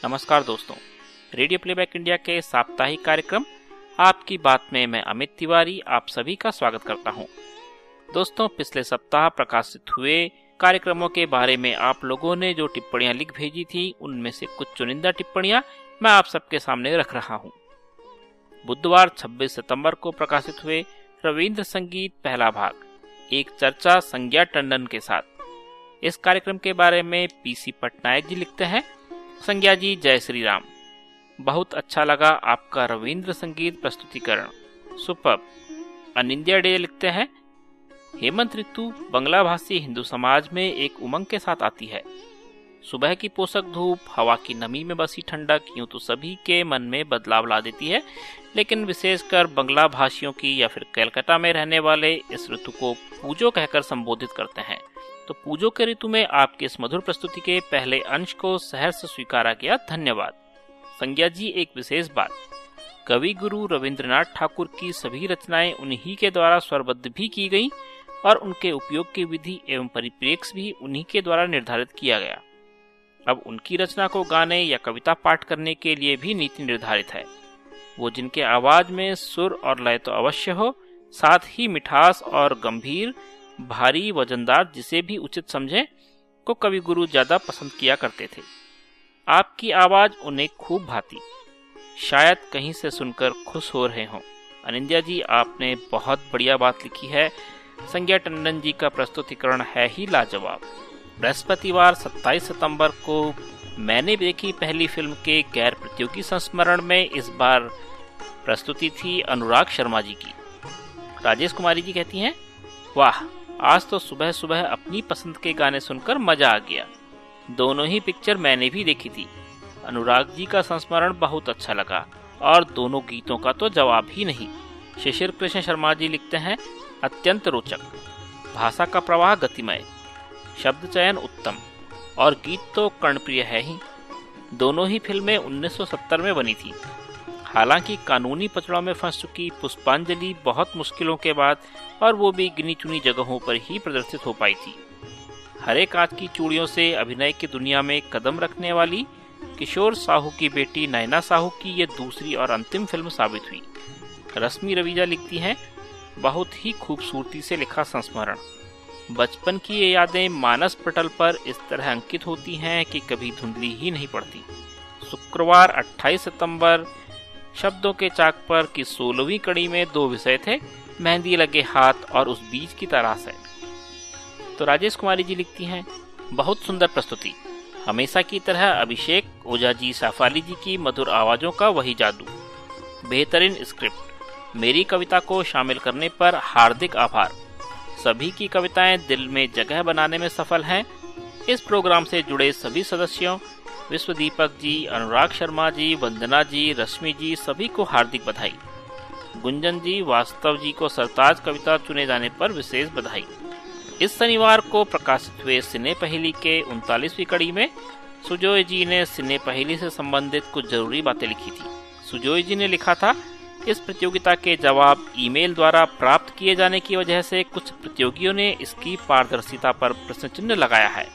नमस्कार दोस्तों, radio playback India के साप्ताहिक कार्यक्रम आपकी बात में मैं अमित तिवारी आप सभी का स्वागत करता हूं। दोस्तों, पिछले सप्ताह प्रकाशित हुए कार्यक्रमों के बारे में आप लोगों ने जो टिप्पणियां लिख भेजी थी, उनमें से कुछ चुनिंदा टिप्पणियां मैं आप सबके सामने रख रहा हूं। बुधवार 26 सितंबर को प्रकाशित हुए रविंद्र संगीत पहला भाग, एक चर्चा संज्ञा टंडन के साथ। इस कार्यक्रम के बारे में पीसी पटनायक जी लिखते हैं, संज्ञा जी जय श्री राम, बहुत अच्छा लगा आपका रविंद्र संगीत प्रस्तुतिकरण, सुपर्ब। अनिंदिया डे लिखते हैं, हेमंत ऋतु बंगला भाषी हिंदू समाज में एक उमंग के साथ आती है। सुबह की पोषक धूप, हवा की नमी में बसी ठंडक यूं तो सभी के मन में बदलाव ला देती है, लेकिन विशेषकर बंगला भाषियों की या फिर कलकत्ता में रहने वाले इस ऋतु को पूजो कहकर संबोधित करते हैं। तो पूजो के ऋतु में आपके इस मधुर प्रस्तुति के पहले अंश को सहर्ष स्वीकारा गया, धन्यवाद। संज्ञा जी, एक विशेष बात, कवि गुरु रविंद्रनाथ ठाकुर की सभी रचनाएं उन्हीं के द्वारा स्वरबद्ध भी की गईं और उनके उपयोग की विधि एवं परिप्रेक्ष्य भी उन्हीं के द्वारा निर्धारित किया गया। अब उनकी रचना को गाने या कविता पाठ करने के लिए भी नीति निर्धारित है। वो जिनके आवाज में सुर और लय तो अवश्य हो, साथ ही मिठास और गंभीर, भारी, वजनदार, जिसे भी उचित समझे, को कवि गुरु ज्यादा पसंद किया करते थे। आपकी आवाज उन्हें खूब भाती, शायद कहीं से सुनकर खुश हो रहे हों। अनिंदिया जी, आपने बहुत बढ़िया बात लिखी है। संज्ञा टंडन जी का प्रस्तुतिकरण है ही लाजवाब। बृहस्पतिवार 27 सितंबर को मैंने देखी पहली फिल्म के गैर प्रतियोगी संस्मरण में इस बार प्रस्तुति थी अनुराग शर्मा जी की। राजेश कुमारी जी कहती हैं, वाह, आज तो सुबह सुबह अपनी पसंद के गाने सुनकर मजा आ गया। दोनों ही पिक्चर मैंने भी देखी थी। अनुराग जी का संस्मरण बहुत अच्छा लगा और दोनों गीतों का तो जवाब ही नहीं। शिशिर कृष्ण शर्मा जी लिखते हैं, अत्यंत रोचक, भाषा का प्रवाह गतिमय, शब्द चयन उत्तम और गीत तो कर्णप्रिय है ही। दोनों ही फिल्में 1970 में बनी थी। हालांकि कानूनी पचड़ों में फंस चुकी पुष्पांजलि बहुत मुश्किलों के बाद और वो भी गिनी चुनी जगहों पर ही प्रदर्शित हो पाई थी। हरे कांच की चूड़ियों से अभिनय की दुनिया में कदम रखने वाली किशोर साहू की बेटी नैना साहू की ये दूसरी और अंतिम फिल्म साबित हुई। रश्मि रवीजा लिखती हैं, बहुत ही खूबसूरती से लिखा संस्मरण। बचपन की ये यादें मानस पटल पर इस तरह अंकित होती हैं कि कभी धुंधली ही नहीं पड़ती। शुक्रवार 28 सितंबर शब्दों के चाक पर की 16वीं कड़ी में 2 विषय थे, मेहंदी लगे हाथ और उस बीज की तरास है। तो राजेश कुमारी जी लिखती हैं, बहुत सुंदर प्रस्तुति, हमेशा की तरह अभिषेक ओझा जी साफाली जी की मधुर आवाजों का वही जादू, बेहतरीन स्क्रिप्ट, मेरी कविता को शामिल करने पर हार्दिक आभार। सभी की कविताएं दिल में जगह बनाने में सफल हैं। इस प्रोग्राम से जुड़े सभी सदस्यों, विश्वदीपक जी, अनुराग शर्मा जी, वंदना जी, रश्मि जी, सभी को हार्दिक बधाई। गुंजन जी, वास्तव जी को सरताज कविता चुने जाने पर विशेष बधाई। इस शनिवार को प्रकाशित हुए सिने पहेली के 39वीं कड़ी में सुजोय जी ने सिने पहेली से संबंधित कुछ जरूरी बातें लिखी थी। सुजोय जी ने लिखा था, इस प्रतियोगिता के जवाब ईमेल द्वारा प्राप्त किए जाने की वजह से कुछ प्रतियोगियों ने इसकी पारदर्शिता पर प्रश्न चिन्ह लगाया है।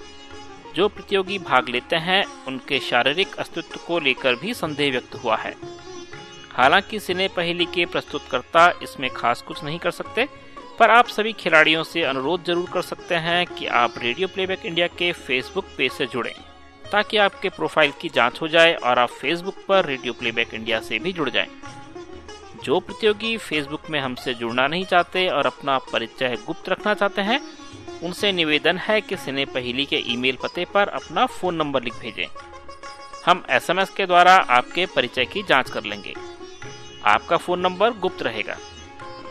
जो प्रतियोगी भाग लेते हैं उनके शारीरिक अस्तित्व को लेकर भी संदेह व्यक्त हुआ है। हालांकि सिने पहेली के प्रस्तुतकर्ता इसमें खास कुछ नहीं कर सकते, पर आप सभी खिलाड़ियों से अनुरोध जरूर कर सकते हैं कि आप रेडियो प्लेबैक इंडिया के फेसबुक पेज से जुड़ें, ताकि आपके प्रोफाइल की जांच हो जाए और आप फेसबुक पर रेडियो प्लेबैक इंडिया से भी जुड़ जाएं। जो प्रतियोगी फेसबुक में हमसे जुड़ना नहीं चाहते और अपना परिचय गुप्त रखना चाहते हैं, उनसे निवेदन है कि सिने पहेली के ईमेल पते पर अपना फोन नंबर लिख भेजें। हम एसएमएस के द्वारा आपके परिचय की जांच कर लेंगे। आपका फोन नंबर गुप्त रहेगा।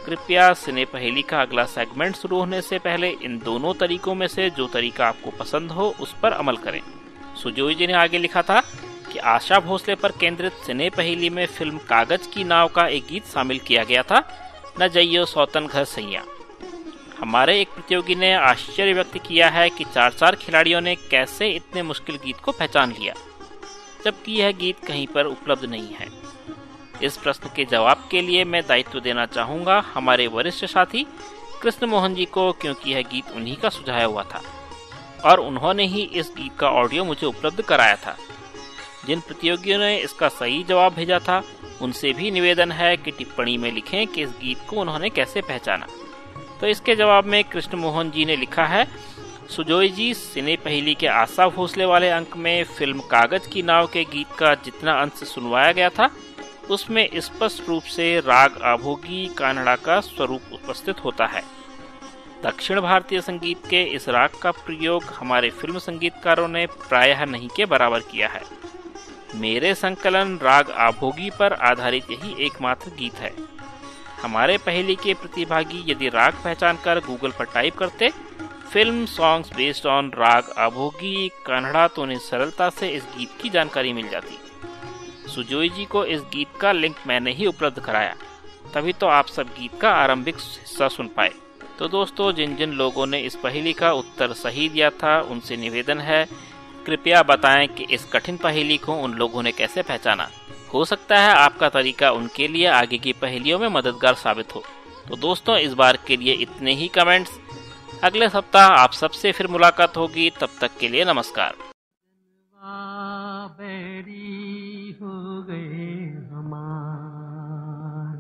कृपया सिने पहेली का अगला सेगमेंट शुरू होने से पहले इन दोनों तरीकों में से जो तरीका आपको पसंद हो उस पर अमल करें। सुजोय जी ने आगे लिखा था कि आशा भोसले पर केंद्रित सिने पहेली में फिल्म कागज की नाव का एक गीत शामिल किया गया था, न जइयो सौतन घर सैया। हमारे एक प्रतियोगी ने आश्चर्य व्यक्त किया है कि 4 खिलाड़ियों ने कैसे इतने मुश्किल गीत को पहचान लिया, जबकि यह गीत कहीं पर उपलब्ध नहीं है। इस प्रश्न के जवाब के लिए मैं दायित्व देना चाहूँगा हमारे वरिष्ठ साथी कृष्ण मोहन जी को, क्योंकि यह गीत उन्हीं का सुझाया हुआ था और उन्होंने ही इस गीत का ऑडियो मुझे उपलब्ध कराया था। जिन प्रतियोगियों ने इसका सही जवाब भेजा था उनसे भी निवेदन है कि टिप्पणी में लिखें कि इस गीत को उन्होंने कैसे पहचाना। तो इसके जवाब में कृष्ण मोहन जी ने लिखा है, सुजोय जी, सिने पहेली के आशा भोसले वाले अंक में फिल्म कागज की नाव के गीत का जितना अंश सुनवाया गया था उसमें स्पष्ट रूप से राग आभोगी कानड़ा का स्वरूप उपस्थित होता है। दक्षिण भारतीय संगीत के इस राग का प्रयोग हमारे फिल्म संगीतकारों ने प्रायः नहीं के बराबर किया है। मेरे संकलन राग आभोगी पर आधारित यही एकमात्र गीत है। हमारे पहेली के प्रतिभागी यदि राग पहचान कर गूगल पर टाइप करते फिल्म सॉन्ग्स बेस्ड ऑन राग आभोगी कान्हड़ा तो उन्हें सरलता से इस गीत की जानकारी मिल जाती। सुजोय जी को इस गीत का लिंक मैंने ही उपलब्ध कराया, तभी तो आप सब गीत का आरंभिक हिस्सा सुन पाए। तो दोस्तों, जिन जिन लोगों ने इस पहेली का उत्तर सही दिया था उनसे निवेदन है, कृपया बताएं कि इस कठिन पहेली को उन लोगों ने कैसे पहचाना। हो सकता है आपका तरीका उनके लिए आगे की पहेलियों में मददगार साबित हो। तो दोस्तों, इस बार के लिए इतने ही कमेंट्स। अगले सप्ताह आप सबसे फिर मुलाकात होगी, तब तक के लिए नमस्कार। हो गए हमार,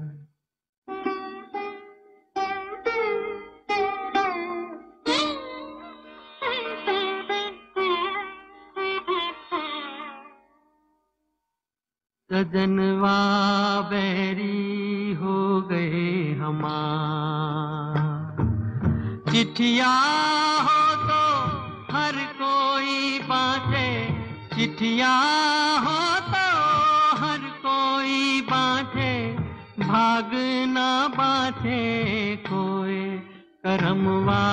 सजनवा बैरी हो गए हमार। चिट्ठिया हो तो हर कोई बांटे, चिट्ठिया हो तो हर कोई बांटे, भाग ना बांटे कोई, करमवा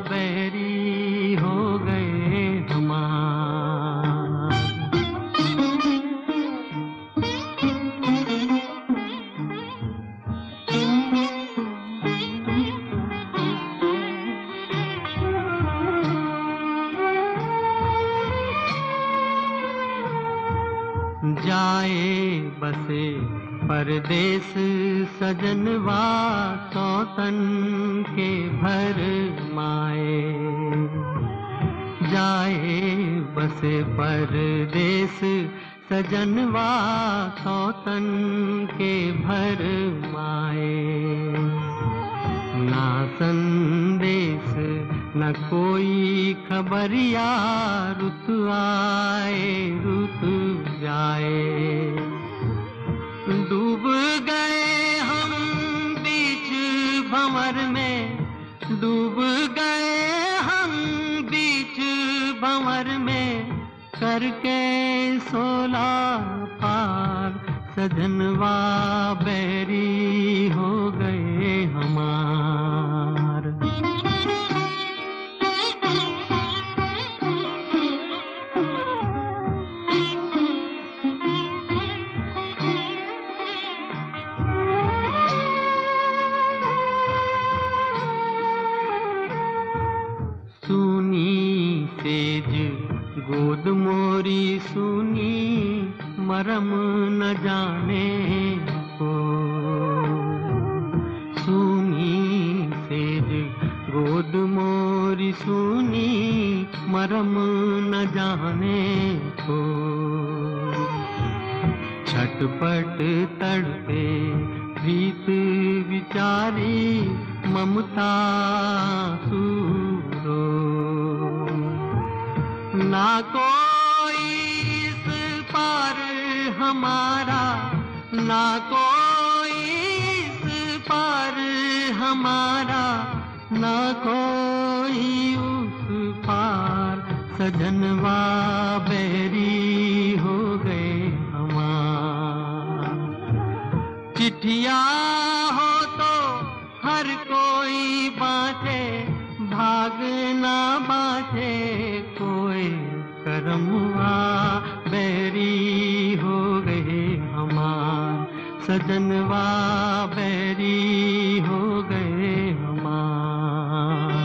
बैरी हो गए हमार। जाए बसे परदेस सजनवा, सौतन के भर माए। जाए बसे परदेस सजनवा, सौतन के भर माए। ना संदेश न कोई खबरिया, रुत आए रुत जाए। डूब गए हम बीच भंवर में, डूब गए हम बीच भंवर में, करके सोला पार, सजनवा बैरी हो गए हमार। सुनी सेज गोद मोरी सुनी, मरम न जाने को। सुनी सेज गोद मोरी सुनी, मरम न जाने को। छटपट तड़पे प्रीत विचारी, ममता सूरो। ना कोई इस पार हमारा, ना कोई इस पार हमारा, ना कोई उस पार, सजनवा बैरी हो गए हमार। चिट्ठिया हो तो हर कोई बांटे, भाग ना बांटे कोई, करमवा बैरी हो गए हमार। सजनवा बैरी हो गए हमार।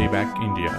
Playback India.